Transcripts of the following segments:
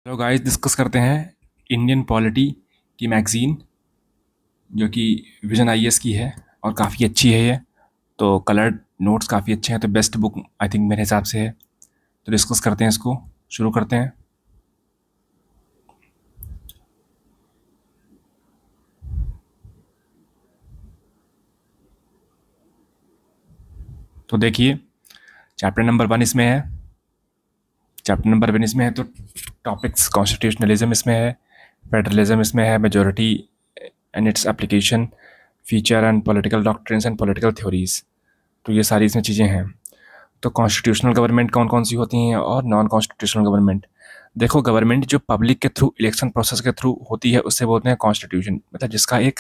Hello guys, discuss करते हैं Indian polity की मैगज़ीन जो कि विजन आईएएस की है और काफ़ी अच्छी है ये। तो कलर्ड नोट्स काफ़ी अच्छे हैं, तो बेस्ट बुक आई थिंक मेरे हिसाब से है। तो डिस्कस करते हैं, इसको शुरू करते हैं। तो देखिए, चैप्टर नंबर 1 इसमें है। चैप्टर नंबर 1 इसमें है तो टॉपिक्स कॉन्स्टिट्यूशनलिज्म इसमें है, फेडरलिज्म इसमें है, majority and its application, feature and political doctrines and political theories. तो ये सारी इसमें चीज़ें हैं। तो कॉन्स्टिट्यूशनल गवर्नमेंट कौन कौन सी होती हैं और नॉन कॉन्स्टिट्यूशनल गवर्नमेंट। देखो, गवर्नमेंट जो पब्लिक के थ्रू इलेक्शन प्रोसेस के थ्रू होती है उससे बोलते हैं कॉन्स्टिट्यूशन, मतलब जिसका एक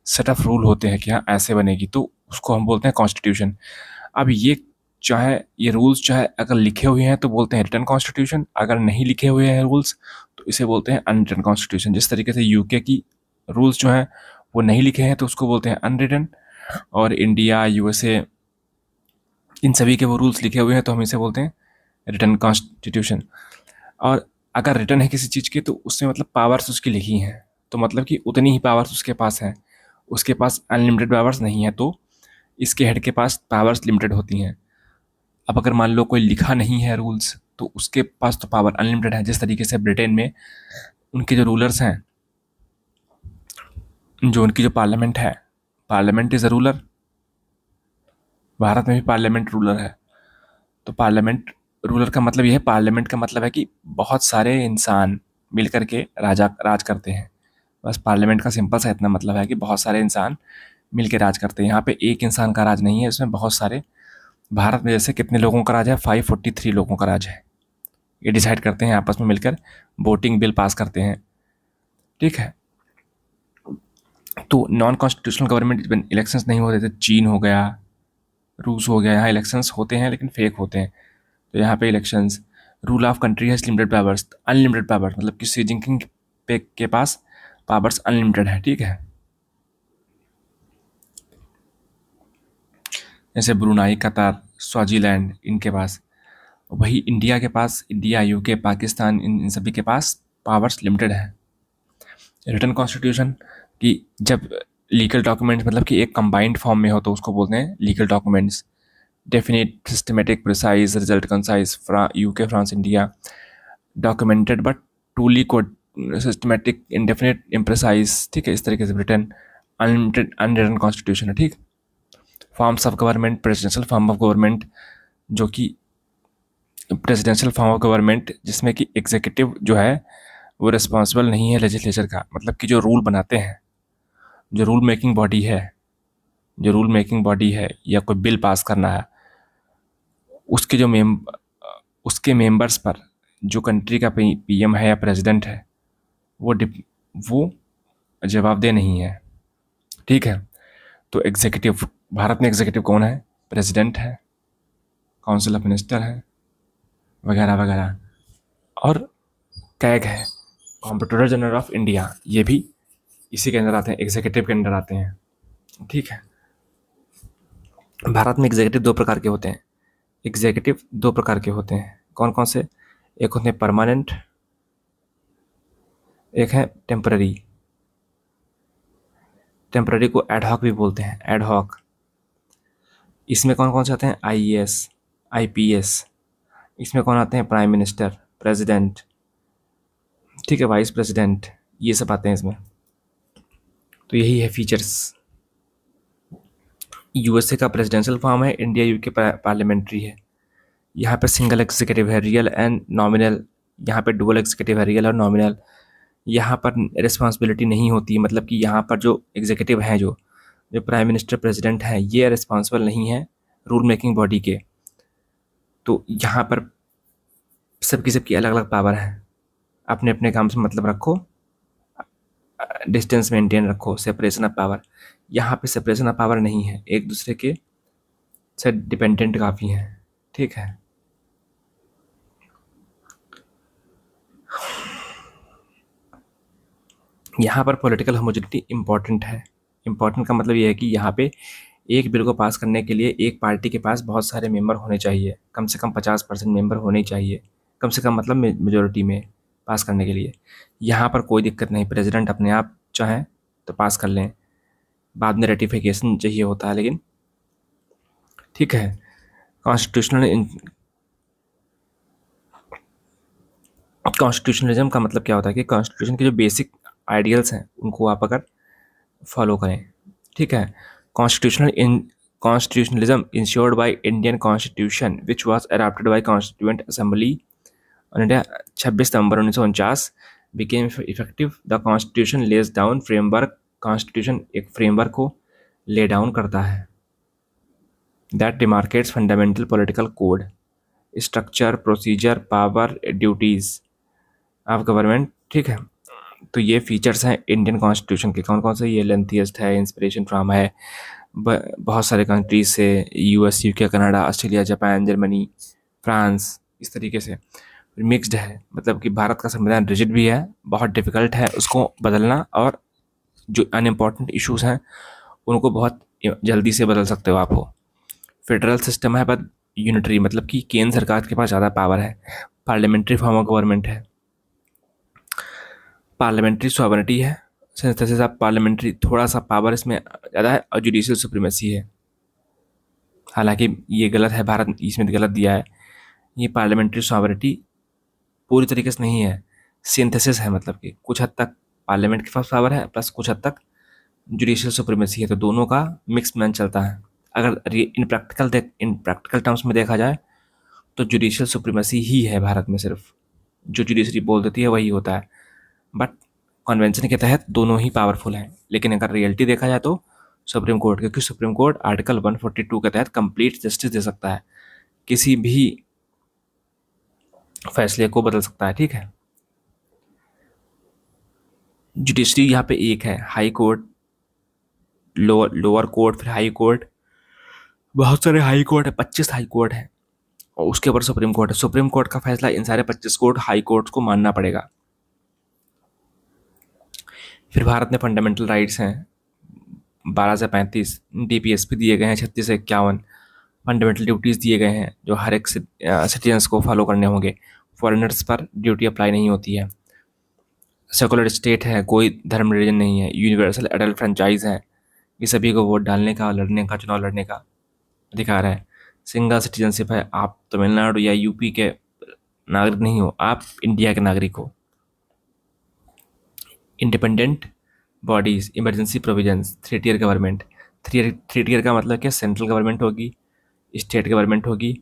सेट ऑफ रूल होते हैं कि हाँ ऐसे बनेगी, तो उसको हम बोलते हैं कॉन्स्टिट्यूशन। अब ये चाहे ये रूल्स चाहे अगर लिखे हुए हैं तो बोलते हैं रिटन कॉन्स्टिट्यूशन, अगर नहीं लिखे हुए हैं रूल्स तो इसे बोलते हैं अनरिटन कॉन्स्टिट्यूशन। जिस तरीके से यूके की रूल्स जो हैं वो नहीं लिखे हैं तो उसको बोलते हैं अनरिटन, और इंडिया, यूएसए, इन सभी के वो रूल्स लिखे हुए हैं तो हम इसे बोलते हैं रिटन कॉन्स्टिट्यूशन। और अगर रिटन है किसी चीज़ की तो उसमें मतलब पावर्स उसकी लिखी हैं, तो मतलब कि उतनी ही पावर्स उसके पास हैं, उसके पास अनलिमिटेड पावर्स नहीं है। तो इसके हेड के पास पावर्स लिमिटेड होती हैं। अब अगर मान लो कोई लिखा नहीं है रूल्स तो उसके पास तो पावर अनलिमिटेड है। जिस तरीके से ब्रिटेन में उनके जो रूलर्स हैं, जो उनकी जो पार्लियामेंट है, parliament is a ruler. Bharat में भी पार्लियामेंट रूलर है। तो पार्लियामेंट रूलर का मतलब ये है, पार्लियामेंट का मतलब है कि बहुत सारे इंसान मिल करके राज करते हैं। बस पार्लियामेंट का सिंपल सा इतना मतलब है कि बहुत सारे इंसान मिल के राज करते हैं। यहाँ पे एक इंसान का राज नहीं है, इसमें बहुत सारे। भारत में जैसे कितने लोगों का राज है, 543 लोगों का राज है। ये डिसाइड करते हैं आपस में मिलकर, वोटिंग बिल पास करते हैं, ठीक है। तो नॉन कॉन्स्टिट्यूशनल गवर्नमेंट इलेक्शंस नहीं होते थे, चीन हो गया, रूस हो गया, यहाँ इलेक्शंस होते हैं लेकिन फेक होते हैं। तो यहाँ पे elections, rule of country has limited powers, unlimited powers, मतलब कि सी जिनपिंग के पास पावर्स अनलिमिटेड है, ठीक है। जैसे ब्रुनाई, कतर, स्वाजीलैंड, इनके पास। वही इंडिया के पास, इंडिया, यूके, पाकिस्तान, इन सभी के पास पावर्स लिमिटेड है। रिटन कॉन्स्टिट्यूशन की जब लीगल डॉक्यूमेंट्स मतलब कि एक कंबाइंड फॉर्म में हो तो उसको बोलते हैं legal documents. Definite, systematic, precise, result concise, UK, France, India. Documented but truly code, systematic, indefinite, imprecise, ठीक है। इस तरीके से ब्रिटेन अनलिमिटेड अनरिटन कॉन्स्टिट्यूशन है, ठीक। Forms of government, presidential form of government, जो कि प्रेसिडेंशियल फॉर्म ऑफ गवर्नमेंट जिसमें कि एग्जीक्यूटिव जो है वो रिस्पॉन्सिबल नहीं है लेजिस्लेचर का, मतलब कि जो रूल बनाते हैं, जो रूल मेकिंग बॉडी है, जो रूल मेकिंग बॉडी है या कोई बिल पास करना है, उसके जो उसके मेंबर्स पर जो कंट्री का पीएम है या प्रेसिडेंट है वो जवाबदेह नहीं है, ठीक है। तो एग्जीक्यूटिव, भारत में एग्जीक्यूटिव कौन है, प्रेसिडेंट है, काउंसिल ऑफ मिनिस्टर है, वगैरह वगैरह। और कैग है, कॉम्पिट्रोलर जनरल ऑफ इंडिया, ये भी इसी के अंदर आते हैं, एग्जीक्यूटिव के अंदर आते हैं, ठीक है। भारत में एग्जीक्यूटिव दो प्रकार के होते हैं। एग्जीक्यूटिव दो प्रकार के होते हैं, कौन कौन से। एक होते हैं परमानेंट, एक है टेम्पररी। टेम्पररी को एडहॉक भी बोलते हैं, एडहॉक। इसमें कौन कौन से आते हैं, आईएएस, आईपीएस। इसमें कौन आते हैं, प्राइम मिनिस्टर, प्रेसिडेंट, ठीक है, वाइस प्रेसिडेंट, ये सब आते हैं इसमें। तो यही है फीचर्स। यूएसए का प्रेसिडेंशियल फॉर्म है, इंडिया यूके पार्लियामेंट्री है। यहाँ पे सिंगल एग्जीक्यूटिव है, रियल एंड नॉमिनल। यहाँ पे डुअल एग्जीक्यूटिव है, रियल और नॉमिनल। यहाँ पर रिस्पॉन्सिबिलिटी नहीं होती, मतलब कि यहाँ पर जो एग्जीक्यूटिव हैं, जो जो प्राइम मिनिस्टर, प्रेसिडेंट हैं, ये रिस्पॉन्सिबल नहीं है रूल मेकिंग बॉडी के। तो यहाँ पर सबकी सबकी अलग अलग पावर है। अपने अपने काम से मतलब रखो, डिस्टेंस मेंटेन रखो, सेपरेशन ऑफ पावर। यहाँ पे सेपरेशन ऑफ पावर नहीं है, एक दूसरे के से डिपेंडेंट काफ़ी हैं, ठीक है। यहाँ पर पॉलिटिकल होमोजेनिटी इम्पॉर्टेंट है। इम्पॉर्टेंट का मतलब ये है कि यहाँ पे एक बिल को पास करने के लिए एक पार्टी के पास बहुत सारे मेंबर होने चाहिए, कम से कम 50% मेंबर होने चाहिए, कम से कम मतलब मेजोरिटी में। पास करने के लिए। यहाँ पर कोई दिक्कत नहीं, प्रेसिडेंट अपने आप चाहें तो पास कर लें, बाद में रेटिफिकेशन चाहिए होता है, लेकिन ठीक है। कॉन्स्टिट्यूशनलिज्म का मतलब क्या होता है कि कॉन्स्टिट्यूशन के जो बेसिक आइडियल्स हैं उनको आप अगर फॉलो करें, ठीक है। Constitutionalism ensured by Indian constitution which was adopted by constituent assembly on India 26 November 1949 became effective. The constitution lays down framework, constitution एक फ्रेमवर्क को ले डाउन करता है, that demarcates fundamental political code, structure, procedure, power, duties of government, ठीक है। तो ये features हैं Indian constitution के। कौन कौन से? ये लेंथीएस्ट है, इंस्पिरेशन फ्रॉम है बहुत सारे कंट्रीज से, US, UK, Canada, Australia, Japan, Germany, France, इस तरीके से मिक्स्ड है। मतलब कि भारत का संविधान रिजिड भी है, बहुत डिफिकल्ट है उसको बदलना, और जो अनइम्पॉर्टेंट इश्यूज हैं उनको बहुत जल्दी से बदल सकते हो आप वो। फेडरल सिस्टम है बट यूनिटरी, मतलब कि केंद्र सरकार के पास ज़्यादा पावर है। पार्लियामेंट्री फॉर्म ऑफ गवर्नमेंट है, पार्लियामेंट्री सॉवरेनिटी है, सिंथेसिस ऑफ पार्लियामेंट्री, थोड़ा सा पावर इसमें ज़्यादा है, और जुडिशियल सुप्रीमेसी है। हालांकि ये गलत है, भारत इसमें गलत दिया है। ये पार्लियामेंट्री सॉवरेनिटी पूरी तरीके से नहीं है, सिंथेसिस है, मतलब कि कुछ हद तक पार्लियामेंट के पास पावर है प्लस कुछ हद तक जुडिशियल सुप्रीमेसी है, तो दोनों का मिक्स मैन चलता है। अगर इन प्रैक्टिकल टर्म्स में देखा जाए तो जुडिशियल सुप्रीमेसी ही है भारत में, सिर्फ जो जुडिशरी बोल देती है वही होता है। बट कन्वेंशन के तहत दोनों ही पावरफुल हैं। लेकिन अगर रियलिटी देखा जाए तो सुप्रीम कोर्ट, क्योंकि सुप्रीम कोर्ट आर्टिकल 142 के तहत कंप्लीट जस्टिस दे सकता है, किसी भी फैसले को बदल सकता है, ठीक है। जुडिशरी यहाँ पे एक है, हाई कोर्ट, लोअर कोर्ट, फिर हाई कोर्ट, बहुत सारे हाई कोर्ट है, 25 हाई कोर्ट है, और उसके ऊपर सुप्रीम कोर्ट है। सुप्रीम कोर्ट का फैसला इन सारे 25 कोर्ट हाई कोर्ट को मानना पड़ेगा। फिर भारत में फंडामेंटल राइट्स हैं 12 से 35, डीपीएसपी दिए गए हैं 36 से 51, फंडामेंटल ड्यूटीज़ दिए गए हैं जो हर एक सिटीजन्स को फॉलो करने होंगे। फॉरेनर्स पर ड्यूटी अप्लाई नहीं होती है। सेकुलर स्टेट है, कोई धर्म रिलीजन नहीं है। यूनिवर्सल एडल्ट फ्रेंचाइज है, ये सभी को वोट डालने का, लड़ने का, चुनाव लड़ने का अधिकार है। सिंगल सिटीजनशिप है, आप तमिलनाडु या यूपी के नागरिक नहीं हो, आप इंडिया के नागरिक हो। Independent bodies, emergency provisions, 3 tier government. Three tier का मतलब क्या? सेंट्रल गवर्नमेंट होगी, स्टेट गवर्नमेंट होगी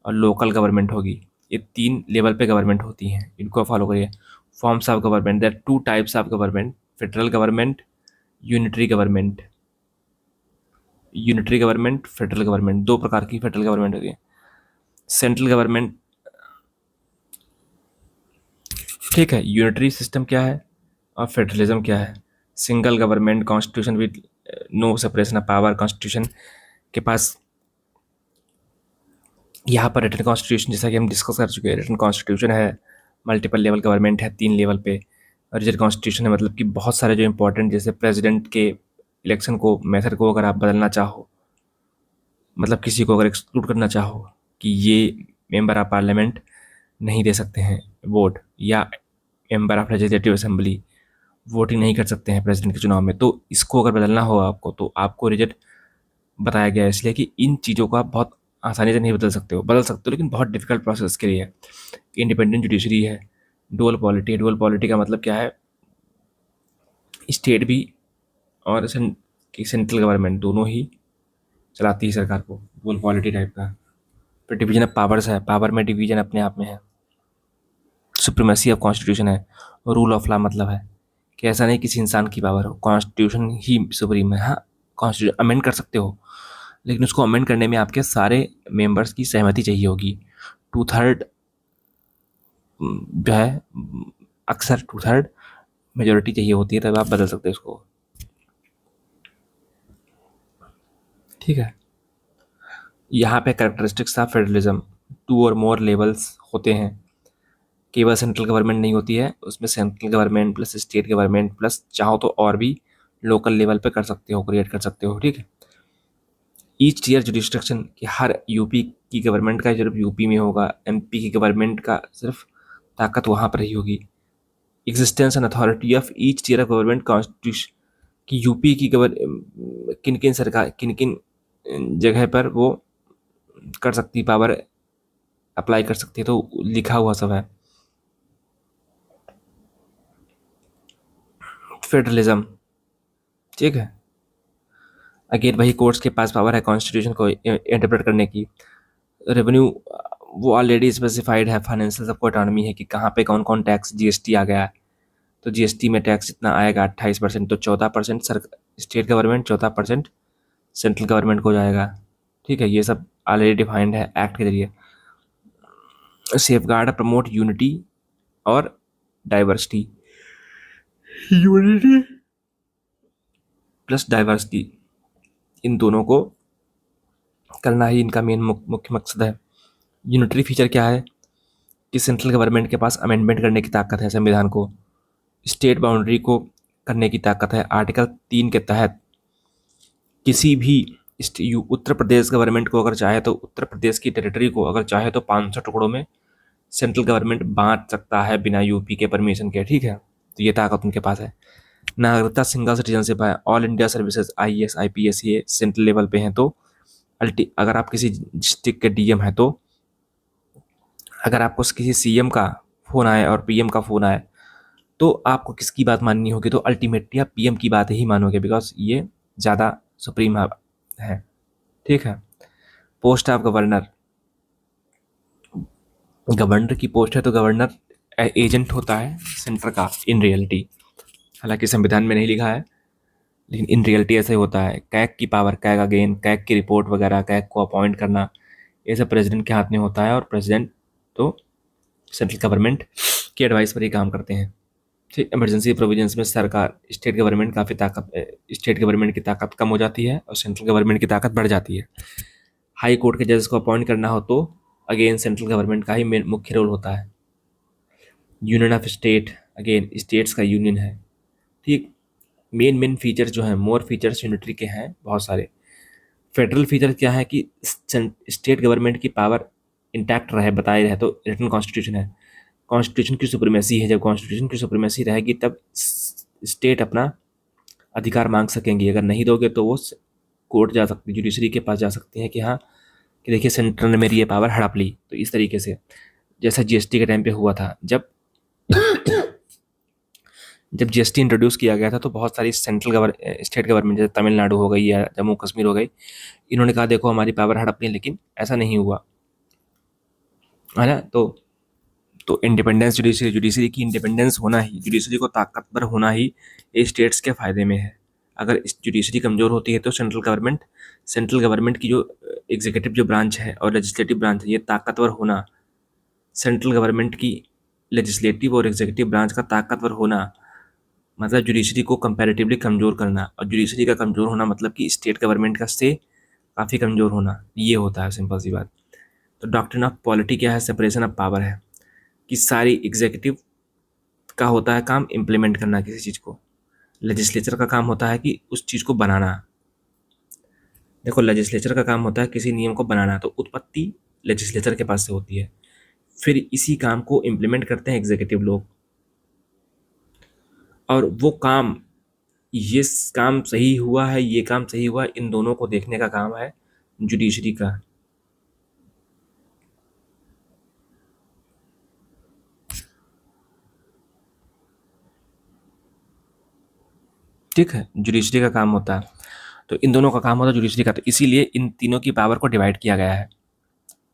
और लोकल गवर्नमेंट होगी। ये 3 लेवल पे गवर्नमेंट होती हैं, इनको फॉलो करिए। Forms of government, there are 2 types of government, federal government, unitary government. Unitary government, federal government, 2 प्रकार की फेडरल गवर्नमेंट होती है। सेंट्रल गवर्नमेंट, ठीक है। यूनिटरी सिस्टम क्या है और फेडरलिज्म क्या है? Single government, constitution with no separation of power, constitution के पास यहाँ पर रिटन कॉन्स्टिट्यूशन, जैसा कि हम डिस्कस कर चुके हैं, रिटन कॉन्स्टिट्यूशन है, मल्टीपल लेवल गवर्नमेंट है 3 लेवल पे, और रिजन कॉन्स्टिट्यूशन है, मतलब कि बहुत सारे जो इंपॉर्टेंट, जैसे प्रेसिडेंट के इलेक्शन को, मेथड को अगर आप बदलना चाहो, मतलब किसी को अगर एक्सक्लूड करना चाहो कि ये मेंबर ऑफ पार्लियामेंट नहीं दे सकते हैं वोट, या member of legislative assembly voting नहीं कर सकते हैं प्रेसिडेंट के चुनाव में, तो इसको अगर बदलना हो आपको, तो आपको रिजल्ट बताया गया है, इसलिए कि इन चीज़ों को आप बहुत आसानी से नहीं बदल सकते हो। बदल सकते हो लेकिन बहुत डिफिकल्ट प्रोसेस के लिए है। इंडिपेंडेंट जुडिशरी है, डुअल पॉलिटी। डुअल पॉलिटी का मतलब क्या है? स्टेट भी और सेंट्रल गवर्नमेंट दोनों ही चलाती है सरकार को, डुअल पॉलिटी टाइप का। फिर डिवीजन ऑफ पावर्स है, पावर में डिवीजन अपने आप में है। सुप्रीमेसी ऑफ कॉन्स्टिट्यूशन है, रूल ऑफ लॉ मतलब है कि ऐसा नहीं किसी इंसान की पावर हो, कॉन्स्टिट्यूशन ही सुप्रीम है। हाँ, कॉन्स्टिट्यूशन अमेंड कर सकते हो, लेकिन उसको अमेंड करने में आपके सारे मेंबर्स की सहमति चाहिए होगी। 2/3 जो है, अक्सर 2/3 मेजोरिटी चाहिए होती है, तब आप बदल सकते हो उसको, ठीक है। यहाँ पे कैरेक्टरिस्टिक्स ऑफ फेडरलिज्म, 2 और मोर लेवल्स होते हैं, केवल सेंट्रल गवर्नमेंट नहीं होती है उसमें, central government plus state government plus चाहो तो और भी लोकल लेवल पे कर सकते हो, क्रिएट कर सकते हो, ठीक है। ईच टीयर जुडिस्ट्रिक्शन, कि हर यूपी की गवर्नमेंट का सिर्फ यूपी में होगा, एमपी की गवर्नमेंट का सिर्फ ताकत वहाँ पर ही होगी, existence and authority of each tier of government constitution कि यूपी की किन किन सरकार किन किन जगह पर वो कर सकती पावर अप्लाई कर सकती है, तो लिखा हुआ सब है। फेडरलिज्म, ठीक है। अगेन वही कोर्ट्स के पास पावर है कॉन्स्टिट्यूशन को इंटरप्रेट करने की। रेवेन्यू वो ऑलरेडी स्पेसिफाइड है, फाइनेंशियल सबको ऑटोनॉमी है कि कहाँ पे कौन कौन टैक्स, जीएसटी आ गया है तो जीएसटी में टैक्स जितना आएगा 28%, तो 14% sir state government, 14% central government को जाएगा। ठीक है, ये सब ऑलरेडी डिफाइंड है एक्ट के जरिए। सेफ गार्ड प्रमोट यूनिटी और डाइवर्सिटी, यूनिटी प्लस डाइवर्सिटी, इन दोनों को करना ही इनका मेन मुख्य मकसद है। यूनिटरी फीचर क्या है कि सेंट्रल गवर्नमेंट के पास अमेंडमेंट करने की ताकत है, संविधान को, स्टेट बाउंड्री को करने की ताकत है। आर्टिकल 3 के तहत किसी भी उत्तर प्रदेश गवर्नमेंट को अगर चाहे तो उत्तर प्रदेश की टेरिटरी को अगर चाहे तो 500 टुकड़ों में सेंट्रल गवर्नमेंट बांट सकता है बिना यूपी के परमिशन के। ठीक है, तो ये ताकत उनके पास है। नागरिकता सिंगल सिटीजनशिप है। All India services IAS IPS ये सेंट्रल लेवल पे हैं, तो अगर आप किसी डिस्ट्रिक्ट के डीएम है तो अगर आपको किसी सीएम का फ़ोन आए और पीएम का फ़ोन आए तो आपको किसकी बात माननी होगी, तो अल्टीमेटली आप पीएम की बात ही मानोगे, बिकॉज ये ज़्यादा सुप्रीम है। ठीक है। पोस्ट ऑफ गवर्नर, गवर्नर की पोस्ट है तो गवर्नर एजेंट होता है सेंटर का इन रियलिटी, हालांकि संविधान में नहीं लिखा है लेकिन इन रियलिटी ऐसे होता है। कैग की पावर, कैग अगेन, कैग की रिपोर्ट वगैरह, कैग को अपॉइंट करना, ये सब प्रेसिडेंट के हाथ में होता है और प्रेसिडेंट तो सेंट्रल गवर्नमेंट की एडवाइस पर ही काम करते हैं। ठीक, इमरजेंसी प्रोविजंस में सरकार स्टेट गवर्नमेंट काफ़ी ताकत, स्टेट गवर्नमेंट की ताकत कम हो जाती है और सेंट्रल गवर्नमेंट की ताकत बढ़ जाती है। हाई कोर्ट के जजेस को अपॉइंट करना हो तो अगेन सेंट्रल गवर्नमेंट का ही मेन मुख्य रोल होता है। Union of state, again states का यूनियन है। ठीक, मेन फीचर्स जो हैं, मोर फीचर्स यूनिटरी के हैं बहुत सारे। फेडरल फीचर क्या है कि स्टेट गवर्नमेंट की पावर इंटैक्ट रहे, बताए रहे, तो रिटन कॉन्स्टिट्यूशन है। कॉन्स्टिट्यूशन की सुप्रीमेसी है, जब कॉन्स्टिट्यूशन की सुप्रीमेसी रहेगी तब स्टेट अपना अधिकार मांग सकेंगी। अगर नहीं दोगे तो वो कोर्ट जा सकती, जुडिशरी के पास जा सकती हैं कि हाँ कि देखिए सेंटर ने मेरी ये पावर हड़प ली। तो इस तरीके से जैसा जीएसटी के टाइम पे हुआ था, जब जीएसटी इंट्रोड्यूस किया गया था तो बहुत सारी स्टेट गवर्नमेंट जैसे तमिलनाडु हो गई या जम्मू कश्मीर हो गई, इन्होंने कहा देखो हमारी पावर हड़प ली, लेकिन ऐसा नहीं हुआ, है ना। तो इंडिपेंडेंस, जुडिशरी की इंडिपेंडेंस होना ही, जुडिशरी को ताकतवर होना ही ये स्टेट्स के फ़ायदे में है। अगर इस जुडिशरी कमज़ोर होती है तो सेंट्रल गवर्नमेंट की जो एग्जीक्यूटिव जो ब्रांच है और लेजिस्लेटिव ब्रांच है, ये ताकतवर होना, सेंट्रल गवर्नमेंट की लेजिस्लेटिव और एग्जीक्यूटिव ब्रांच का ताकतवर होना मतलब जुडिशरी को कंपैरेटिवली कमज़ोर करना, और जुडिशरी का कमज़ोर होना मतलब कि स्टेट गवर्नमेंट का से काफ़ी कमज़ोर होना, ये होता है सिंपल सी बात। तो डॉक्ट्रिन ऑफ पॉलिटी क्या है, सेपरेशन ऑफ पावर है कि सारी एग्जीक्यूटिव का होता है काम इम्प्लीमेंट करना किसी चीज़ को, लेजिस्लेचर का काम होता है कि उस चीज़ को बनाना। देखो लेजिस्लेचर का काम होता है किसी नियम को बनाना, तो उत्पत्ति लेजिस्लेचर के पास से होती है, फिर इसी काम को इम्प्लीमेंट करते हैं एग्जीक्यूटिव लोग, और वो काम, ये काम सही हुआ है, ये काम सही हुआ है, इन दोनों को देखने का काम है जुडिशरी का। ठीक है, जुडिशरी का काम होता है, तो इन दोनों का काम होता है जुडिशरी का, तो इसीलिए इन तीनों की पावर को डिवाइड किया गया है।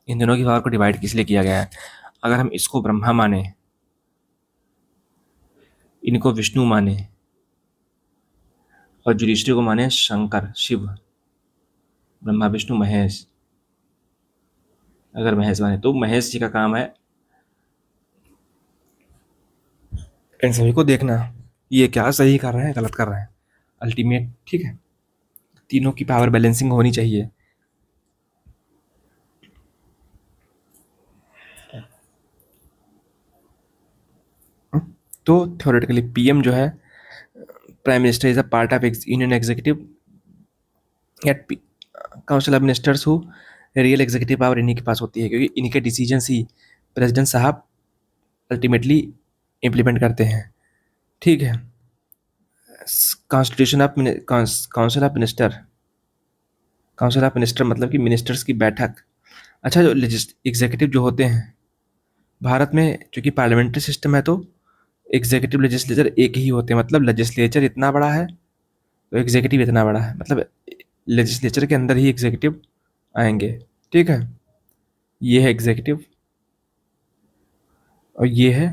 इन दोनों की पावर को डिवाइड किस लिए किया गया है, अगर हम इसको ब्रह्मा माने, इनको विष्णु माने और जुडिशरी को माने शंकर शिव, ब्रह्मा विष्णु महेश, अगर महेश माने तो महेश जी का काम है इन सभी को देखना, ये क्या सही कर रहे हैं गलत कर रहे हैं अल्टीमेट। ठीक है, तीनों की पावर बैलेंसिंग होनी चाहिए। तो थ्योरेटिकली पीएम जो है, prime minister is a part of union executive at council of ministers who real executive power इन्हीं के पास होती है, क्योंकि इन्हीं के डिसीजन ही प्रेसिडेंट साहब अल्टीमेटली इम्प्लीमेंट करते हैं। ठीक है। Constitution of council of minister, council of minister मतलब कि मिनिस्टर्स की बैठक। अच्छा, जो एग्जीक्यूटिव जो होते हैं भारत में, चूंकि पार्लियामेंट्री सिस्टम है, तो एग्जीक्यूटिव लेजिस्लेचर एक ही होते हैं। मतलब लेजिस्लेचर इतना बड़ा है तो एग्जीक्यूटिव इतना बड़ा है, मतलब लेजिस्लेचर के अंदर ही एग्जीक्यूटिव आएंगे। ठीक है, ये है एग्जीक्यूटिव और ये है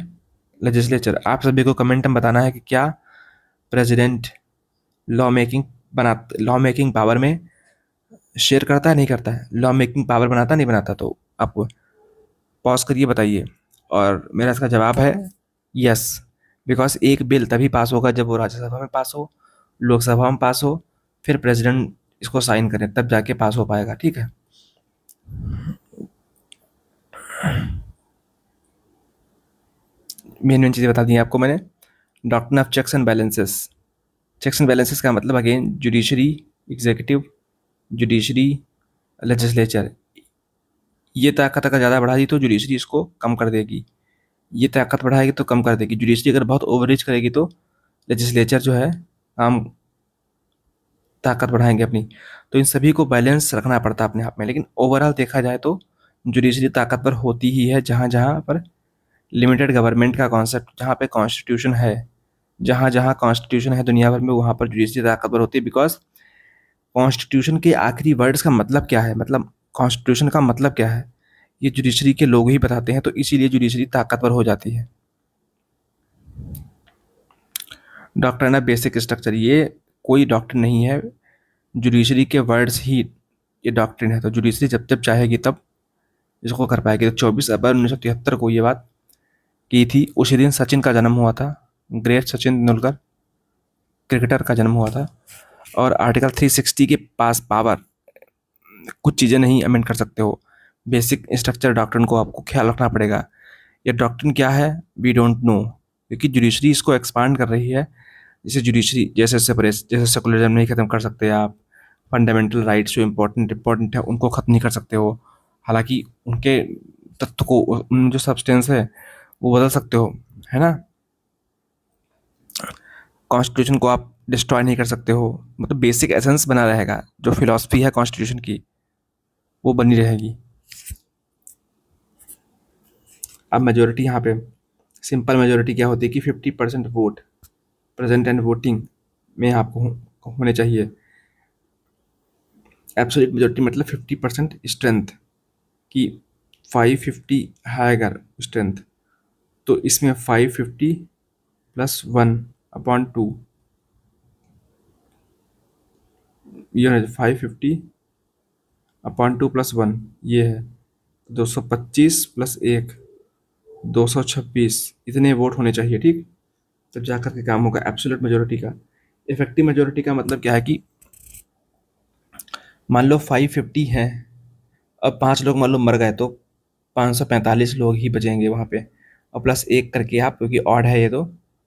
लेजिस्लेचर। आप सभी को कमेंट में बताना है कि क्या प्रेसिडेंट लॉ मेकिंग पावर में शेयर करता है नहीं करता है, लॉ मेकिंग पावर बनाता नहीं बनाता। तो आप पॉज करिए, बताइए। और मेरा इसका जवाब है यस। बिकॉज एक बिल तभी पास होगा जब वो राज्यसभा में पास हो, लोकसभा में पास हो, फिर प्रेसिडेंट इसको साइन करें, तब जाके पास हो पाएगा। ठीक है, मेन मेन चीज़ें बता दी हैं आपको मैंने। Doctrine of checks and balances. Checks and balances का मतलब again judiciary, executive, judiciary, legislature. ये ताकत अगर ज़्यादा बढ़ा दी तो जुडिशरी इसको कम कर देगी, ये ताकत बढ़ाएगी तो कम कर देगी। जुडिशरी अगर बहुत ओवररीच करेगी तो लेजिस्लेचर जो है काम ताकत बढ़ाएंगे अपनी। तो इन सभी को बैलेंस रखना पड़ता है अपने आप में। लेकिन ओवरऑल देखा जाए तो जुडिशरी ताकतवर होती ही है जहाँ जहाँ पर लिमिटेड गवर्नमेंट का कॉन्सेप्ट, जहाँ पे कॉन्स्टिट्यूशन है, जहाँ जहाँ कॉन्स्टिट्यूशन है दुनिया भर में, वहाँ पर जुडिशरी ताकतवर होती है। बिकॉज कॉन्स्टिट्यूशन के आखिरी वर्ड्स का मतलब क्या है, मतलब कॉन्स्टिट्यूशन का मतलब क्या है, ये जुडिशरी के लोग ही बताते हैं। तो इसीलिए जुडिशरी ताकतवर हो जाती है। डॉक्टर ना बेसिक स्ट्रक्चर, ये कोई डॉक्टर नहीं है, जुडिशरी के वर्ड्स ही ये डॉक्ट्रिन है। तो जुडिशरी जब जब चाहेगी तब इसको कर पाएगी। तो 24 अप्रैल 1973 को ये बात की थी। उसी दिन सचिन का जन्म हुआ था, ग्रेट सचिन तेंदुलकर क्रिकेटर का जन्म हुआ था। और आर्टिकल 360 के पास पावर, कुछ चीज़ें नहीं अमेंड कर सकते हो। बेसिक स्ट्रक्चर डॉक्ट्रिन को आपको ख्याल रखना पड़ेगा। ये डॉक्ट्रिन क्या है, वी डोंट नो, क्योंकि जुडिशरी इसको एक्सपांड कर रही है। जैसे जुडिशरी, जैसे सेकुलरिज्म नहीं खत्म कर सकते आप, फंडामेंटल राइट्स जो इंपॉर्टेंट है उनको खत्म नहीं कर सकते हो। हालांकि उनके तत्व को, उन जो सब्सटेंस है वो बदल सकते हो, है ना। कॉन्स्टिट्यूशन को आप डिस्ट्रॉय नहीं कर सकते हो, मतलब बेसिक एसेंस बना रहेगा। जो फिलॉसफी है कॉन्स्टिट्यूशन की वो बनी रहेगी। अब मेजोरिटी यहाँ पे, सिंपल मेजोरिटी क्या होती है कि 50% वोट प्रेजेंट एंड वोटिंग में आपको होने चाहिए। एब्सोल्यूट मेजोरिटी मतलब 50% स्ट्रेंथ की, 550 है अगर स्ट्रेंथ, तो इसमें 550 +1/2, ये है 550/2 + 1, ये है 225 + 1, 226, इतने वोट होने चाहिए। ठीक, तब जाकर के काम होगा एब्सोल्यूट मेजोरिटी का। इफेक्टिव मेजोरिटी का मतलब क्या है कि मान लो 550 हैं, अब 5 लोग मान लो मर गए तो 545 लोग ही बचेंगे वहाँ पे। और प्लस एक करके आप, क्योंकि ऑड है ये, तो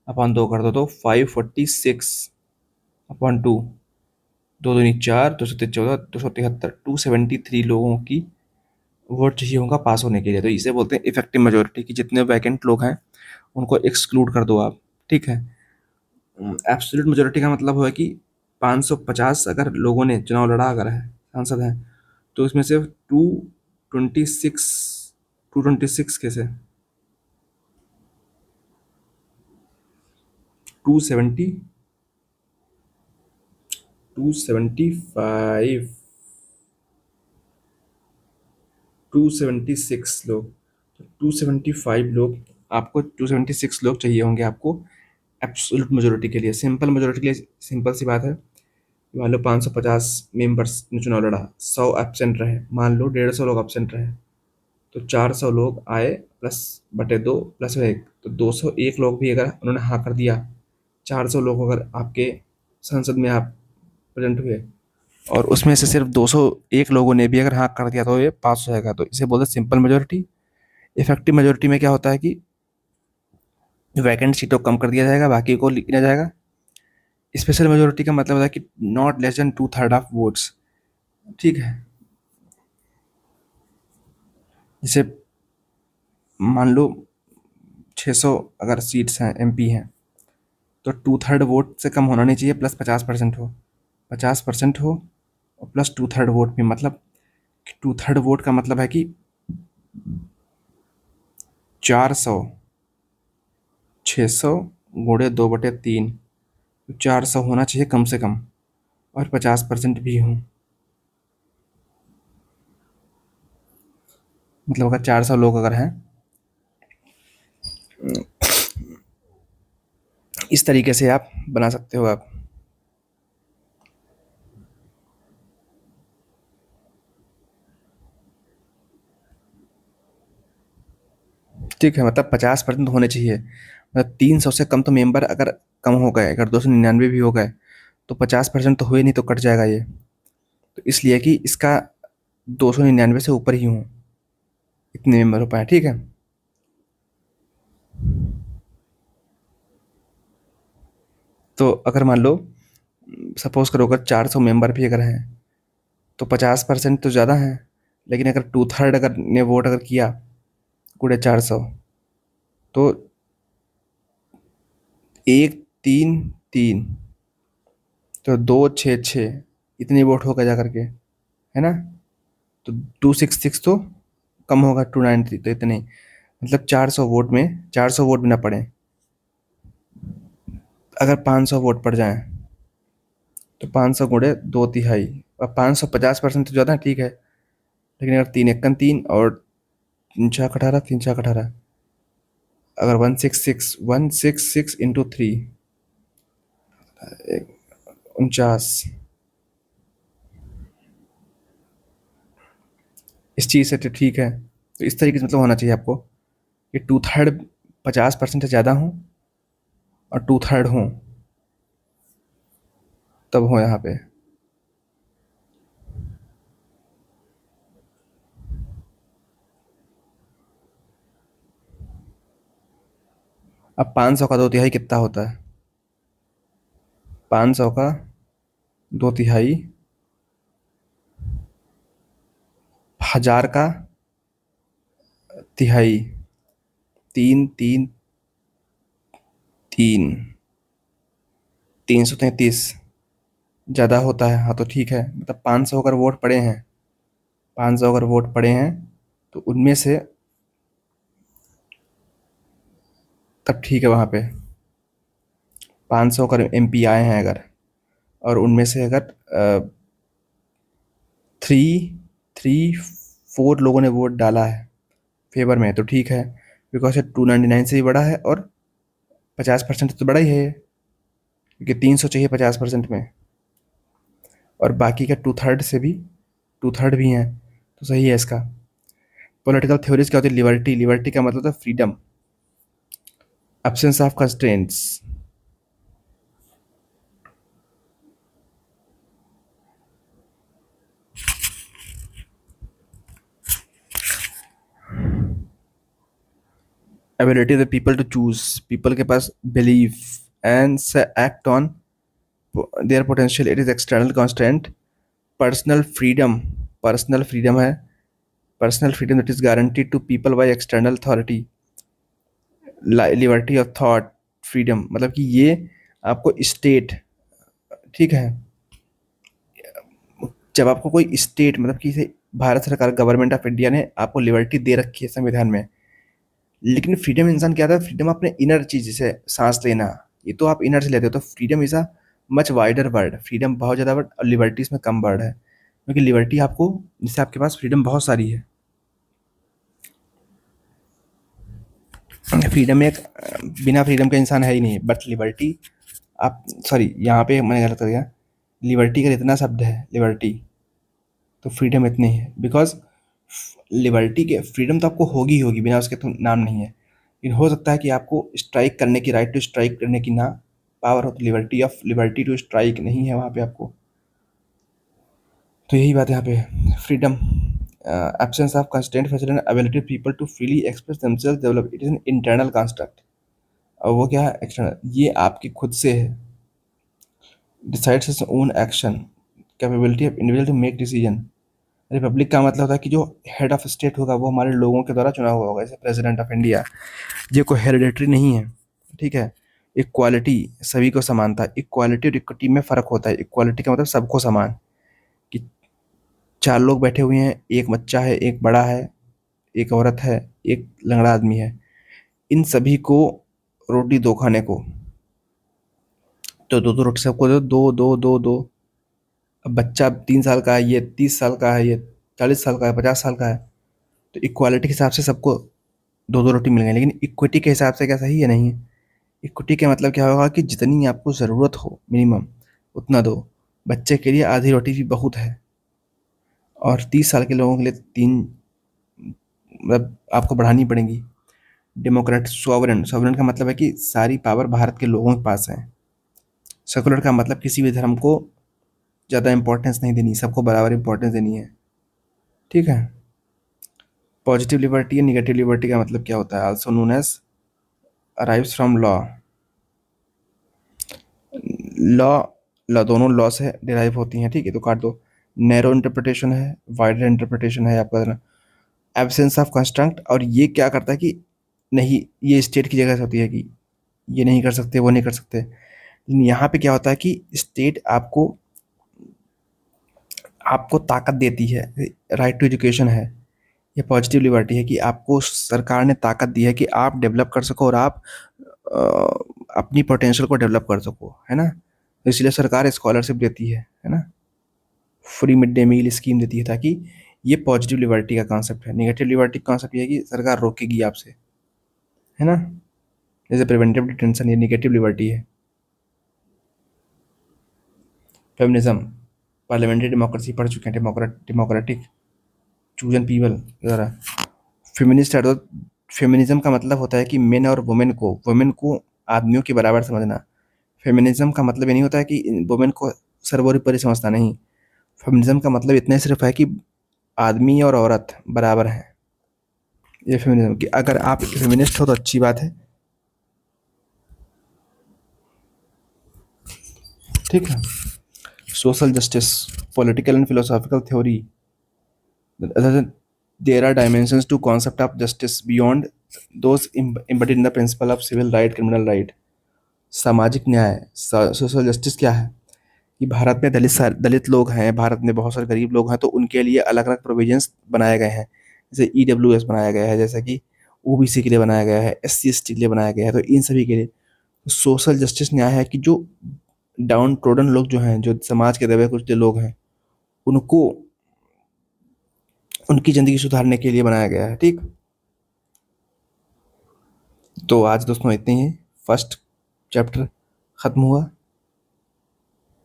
अपन 2 कर दो तो 546/2, 2 दूनी 4, 2 14, 273, 273 लोगों की वोट चाहिए होगा पास होने के लिए। तो इसे बोलते हैं इफेक्टिव मेजोरिटी की। जितने वैकेंट लोग हैं उनको एक्सक्लूड कर दो आप। ठीक है। एब्सोल्यूट मेजोरिटी का मतलब हुआ कि 550 अगर लोगों ने चुनाव लड़ा, अगर है सांसद हैं, तो इसमें से 226, 226 कैसे, 270, 275, 276 लोग, 275 लोग, आपको 276 लोग चाहिए होंगे आपको एब्सोल्यूट मेजोरिटी के लिए। सिंपल मेजोरिटी के लिए सिंपल सी बात है, मान लो 550 मेंबर्स ने चुनाव लड़ा, 100 एब्सेंट रहे, मान लो 150 लोग एब्सेंट रहे, तो 400 लोग आए प्लस बटे 2 + 1, तो 201 लोग भी अगर उन्होंने हाँ कर दिया, 400 लोग अगर आपके संसद में आप प्रेजेंट हुए और उसमें से सिर्फ 201 लोगों ने भी अगर हाँ कर दिया तो ये पास हो जाएगा। तो इसे बोलते हैं सिंपल मेजोरिटी। इफेक्टिव मेजोरिटी में क्या होता है कि वैकेंट सीटों को कम कर दिया जाएगा, बाकी को लिखा जाएगा। स्पेशल मेजोरिटी का मतलब होता है कि not less than 2/3 of votes. ठीक है, जैसे मान लो 600 अगर सीट्स हैं, एमपी हैं, तो 2/3 वोट से कम होना नहीं चाहिए, प्लस 50% हो, 50% हो और प्लस 2/3 वोट भी, मतलब 2/3 वोट का मतलब है कि 400, 600 गुणे 2/3, 400 होना चाहिए कम से कम, और 50% भी हो, मतलब अगर 400 लोग अगर हैं, इस तरीके से आप बना सकते हो आप। ठीक है, मतलब 50% होने चाहिए, मतलब 300 से कम तो मेंबर अगर कम हो गए, अगर 299 भी हो गए तो 50% तो हुए, नहीं तो कट जाएगा ये। तो इसलिए कि इसका 299 से ऊपर ही हूँ, इतने मेंबर हो पाए, ठीक है। तो अगर मान लो, सपोज करो अगर 400 मेंबर भी अगर हैं तो 50% तो ज़्यादा हैं, लेकिन अगर 2/3 अगर ने वोट अगर किया गुणे 400, तो 1 3 3, तो 2 6 6, इतनी वोट होगा जा करके, है ना। तो 266 तो कम होगा, 293 तो इतने, मतलब 400 वोट में 400 वोट भी ना पड़े, अगर 500 वोट पड़ जाएं तो 500 गुणे 2/3, और 550% तो ज़्यादा है, ठीक है, लेकिन अगर 3 1 3 और 3 6 18, 3 6 18, अगर 166 इंटू 3, 49, इस चीज़ से तो ठीक है। तो इस तरीके से मतलब होना चाहिए आपको कि 2/3 50% से ज़्यादा हूँ और 2/3 हूँ, तब हो यहाँ पे। अब 500 का 2/3 कितना होता है? 500 का 2/3, 1000 का तिहाई, 3 3 3, 333 ज़्यादा होता है। हाँ तो ठीक है, मतलब 500 अगर वोट पड़े हैं, 500 अगर वोट पड़े हैं तो उनमें से, तब ठीक है, वहाँ पे 500 अगर एमपी आए हैं अगर, और उनमें से अगर 3 3 4 लोगों ने वोट डाला है फेवर में, तो ठीक है, बिकॉज ये 299 से भी बड़ा है और 50% तो बड़ा ही है ये, क्योंकि 300 चाहिए 50% में, और बाकी का 2/3 से भी 2/3 भी हैं, तो सही है इसका। पॉलिटिकल थ्योरीज क्या होती है? लिबर्टी, लिबर्टी का मतलब होता है freedom, absence of constraints. Ability of the people to choose, people के पास believe and act on their potential, it is external constant. Personal freedom, personal freedom है, personal freedom that is guaranteed to people by external authority. Liberty of thought, freedom मतलब कि ये आपको state, ठीक है, जब आपको कोई स्टेट, मतलब कि जैसे भारत सरकार, गवर्नमेंट ऑफ इंडिया ने आपको लिबर्टी दे रखी है संविधान में, लेकिन फ्रीडम इंसान क्या था? फ्रीडम अपने इनर चीज, जैसे सांस लेना, ये तो आप इनर से लेते हो, तो freedom is a much wider word, freedom बहुत ज़्यादा वर्ड और लिबर्टी इसमें कम वर्ड है, क्योंकि लिबर्टी आपको, जैसे आपके पास फ्रीडम बहुत सारी है, फ्रीडम एक बिना फ्रीडम का इंसान है ही नहीं, बट लिबर्टी, आप सॉरी यहाँ पे मैंने गलत कर दिया, लिबर्टी का इतना शब्द है लिबर्टी, तो फ्रीडम इतनी है, बिकॉज लिबर्टी के फ्रीडम तो आपको होगी ही होगी, बिना उसके तो नाम नहीं है, लेकिन हो सकता है कि आपको स्ट्राइक करने की, राइट टू स्ट्राइक करने की ना पावर हो, तो liberty of, liberty to strike नहीं है वहाँ पे आपको। तो यही बात है यहाँ पे, freedom, absence of constant facility ability people to freely express themselves develop, it is an internal construct. और वो क्या है? एक्सटर्नल, ये आपकी खुद से है, decides his own action, capability of individual to make decision. Republic का मतलब होता है कि जो हेड ऑफ स्टेट होगा वो हमारे लोगों के द्वारा चुना हुआ होगा, जैसे प्रेसिडेंट ऑफ इंडिया, ये कोई हेरिडेटरी नहीं है, ठीक है, इक्वालिटी, सभी को समानता। इक्वालिटी और इक्विटी में फ़र्क होता है। इक्वालिटी का मतलब सबको समान, कि 4 लोग बैठे हुए हैं, 1 बच्चा है, 1 बड़ा है, 1 औरत है, 1 लंगड़ा आदमी है, इन सभी को रोटी दो खाने को, तो 2-2 रोटी सबको दो, 2, 2, 2, 2। अब बच्चा 3 साल का है, ये 30 साल का है, ये 40 साल का है, 50 साल का है, तो इक्वालिटी के हिसाब से सबको 2-2 रोटी मिल गई। लेकिन इक्विटी के हिसाब से क्या सही है? नहीं है। इक्विटी का मतलब क्या होगा कि जितनी आपको ज़रूरत हो मिनिमम, उतना दो। बच्चे के लिए आधी रोटी भी बहुत है, और 30 साल के लोगों के लिए 3, मतलब आपको बढ़ानी पड़ेगी। डेमोक्रेट, सॉवरेन, सॉवरेन का मतलब है कि सारी पावर भारत के लोगों के पास है। सेकुलर का मतलब किसी भी धर्म को ज़्यादा इंपॉर्टेंस नहीं देनी, सबको बराबर इंपॉर्टेंस देनी है। ठीक है। पॉजिटिव लिबर्टी या निगेटिव लिबर्टी का मतलब क्या होता है? Also known as arrives from law. Law, law दोनों लॉ से डिराइव होती हैं। ठीक है, तो काट दो। नैरो इंटरप्रिटेशन है, वाइडर इंटरप्रिटेशन है आपका। एब्सेंस ऑफ कंस्ट्रक्ट, और ये क्या करता है कि नहीं, ये स्टेट की जगह से होती है कि ये नहीं कर सकते, वो नहीं कर सकते। लेकिन यहाँ पे क्या होता है कि स्टेट आपको आपको ताकत देती है। राइट टू एजुकेशन है, ये पॉजिटिव लिबर्टी है कि आपको सरकार ने ताकत दी है कि आप डेवलप कर सको, और आप अ, अपनी पोटेंशियल को डेवलप कर सको, है ना? तो इसलिए सरकार स्कॉलरशिप देती है ना? Free mid day meal scheme देती है, ताकि ये पॉजिटिव लिबर्टी का कॉन्सेप्ट है। नेगेटिव लिबर्टी का कॉन्सेप्ट ये है कि सरकार रोकेगी आपसे, है ना? जैसे प्रिवेंटिव डिटेंशन, ये नेगेटिव लिबर्टी है। फेमिनिज्म, पार्लियामेंट्री डेमोक्रेसी पढ़ चुके हैं, डेमोक्रेटिक चूजन पीपल द्वारा। फेमिनिस्ट है, तो फेमिनिज्म का मतलब होता है कि मेन और वुमेन को आदमियों के बराबर समझना। फेमिनिज्म का मतलब ये नहीं होता है कि वुमेन को सर्वोपरि समझना, नहीं। फेमिनिज्म का मतलब इतना ही सिर्फ है कि आदमी और औरत बराबर हैं। ये फेमिनिज्म कि अगर आप फेमिनिस्ट हो तो अच्छी बात है। ठीक है। Social justice, political and philosophical theory, there are dimensions to concept of justice beyond those embodied in the principle of civil right, criminal right। सामाजिक न्याय, सोशल जस्टिस क्या है? कि भारत में दलित लोग हैं, भारत में बहुत सारे गरीब लोग हैं, तो उनके लिए अलग अलग प्रोविजंस बनाए गए हैं। जैसे EWS बनाया गया है, जैसा कि OBC के लिए बनाया गया है, SC ST के लिए बनाया गया है, तो इन सभी के लिए सोशल जस्टिस न्याय है कि जो डाउन ट्रोडन लोग जो हैं, जो समाज के दबे कुचले लोग हैं, उनको उनकी ज़िंदगी सुधारने के लिए बनाया गया है। ठीक। तो आज दोस्तों इतनी ही, फर्स्ट चैप्टर ख़त्म हुआ।